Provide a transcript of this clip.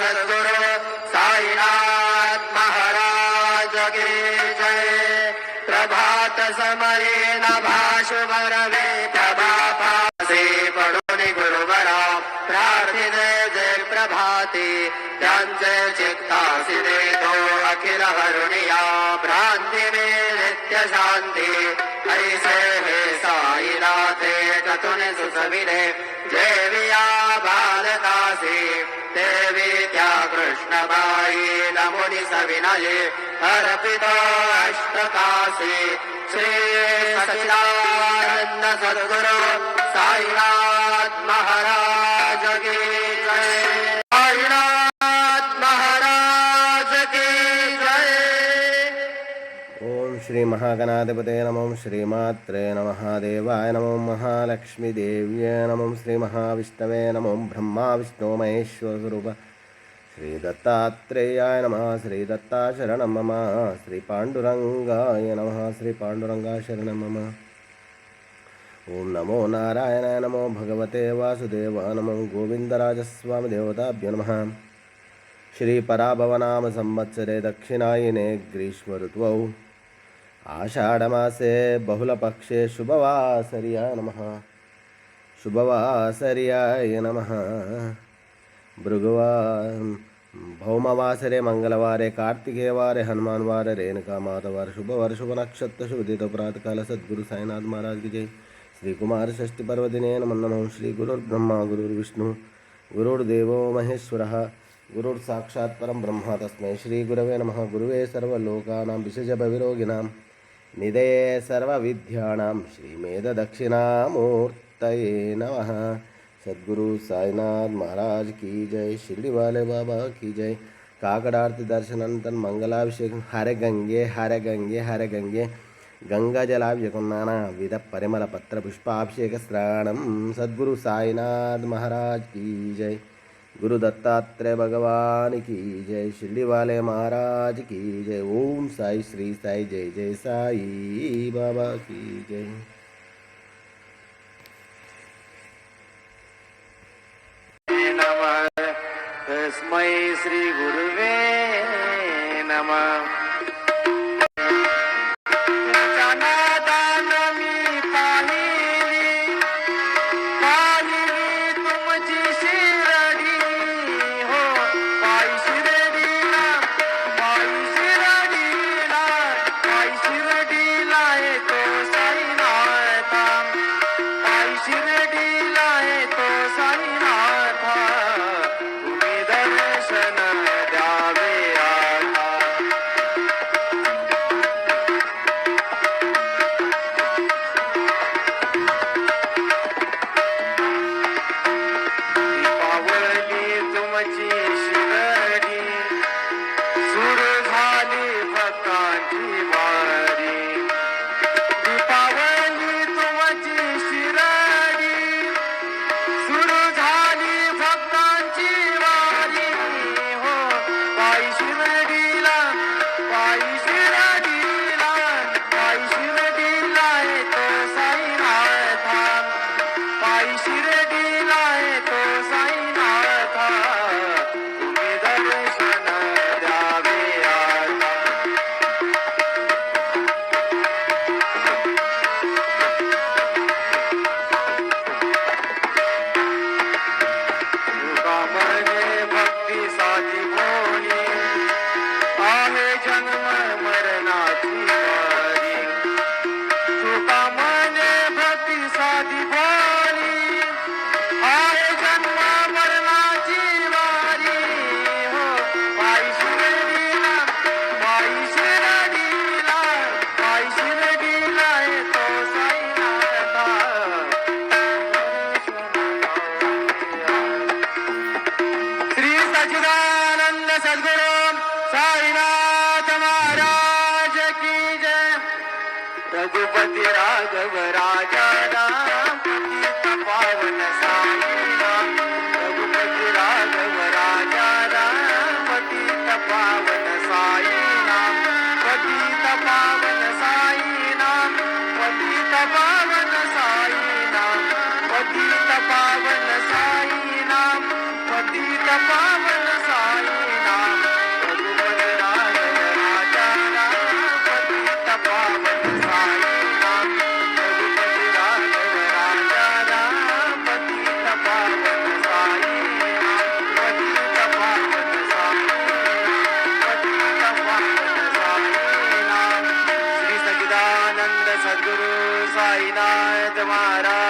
सद्गुरु साईनाथ महाराज की जय। प्रभात समये नभाशुभ रवे प्रभापासे पडून गुरुवरा प्रार्थिने जय प्रभाते त्यांचे चित्तासी देतो अखिल हरुणिया भ्रांती में नित्य शांती ऐसे हे साईनाथे कथुने सुसविले जेविया बालकासी देवी त्या कृष्णबाई नमुनि सविनये अर्पितो अष्टकासी श्री सच्चिदानंद सद्गुरु साईनाथ महाराज की जय। साईनाथ महाराज की जय। ओम श्री महागणाधिपते नमो श्रीमात्रे नमः देवाय नमो महालक्ष्मी देव्ये नमो श्री महाविष्णवे नमो ब्रह्मा विष्णु महेश्वर स्वरूप श्री दत्तात्रेयाय नमः श्री दत्ता शरणं मम श्री पांडुरंगाय नमः श्री पांडुरंगा शरणं मम। ओम नमो नारायणाय नमो भगवते वासुदेवाय नमो गोविंदराजस्वामी देवताभ्यो नमः। श्री पराभवनाम संवत्सरे दक्षिणायने ग्रीष्म ऋतौ आषाढ़मासे बहुलपक्षे शुभवासर्याय नमः। शुभवासर्याय नमः। भौमवासरे मंगलवारे कार्तिके वारे हनुमान वारे रेणुका मातवार शुभवार शुभ नक्षत्र शुभदित प्रातःकाल सद्गुरु साईनाथ महाराज की जय। श्री कुमार षष्ठी पर्वदिने नमो नमः। श्री गुरुर्ब्रह्मा गुरुर्विष्णु गुरुर्देवो महेश्वरः गुरुर् साक्षात् परं ब्रह्म तस्मै श्री गुरवे नमः। गुरुवे सर्वलोकानां विषजभविरोगिणां निधये सर्वविद्यानां श्रीमेध दक्षिणामूर्तये नमः। सद्गुरु साईनाथ महाराज की जय। शिरडी वाले बाबा की जय। काकड़ आरती दर्शनानंतर मंगलाभिषेक हरे गंगे हरे गंगे हरे गंगे गंगा जलाभिषेकं नानाविध परिमल पत्र पुष्पाभिषेक स्नानं सद्गुरु साईनाथ महाराज की जय। गुरु दत्तात्रेय भगवान की जय। शिरडी वाले महाराज की जय। ओम साई श्री साई जय जय साई बाबा की जय। तस्मै श्री गुरुवे नमः। रघुपति राघव राजा राम पतित पावन साई राम। रघुपति राघव राजा राम पतित पावन साई राम। पतित पावन साई राम। पतित पावन साई राम। पतित पावन साई राम। पतित पावन साई महाराज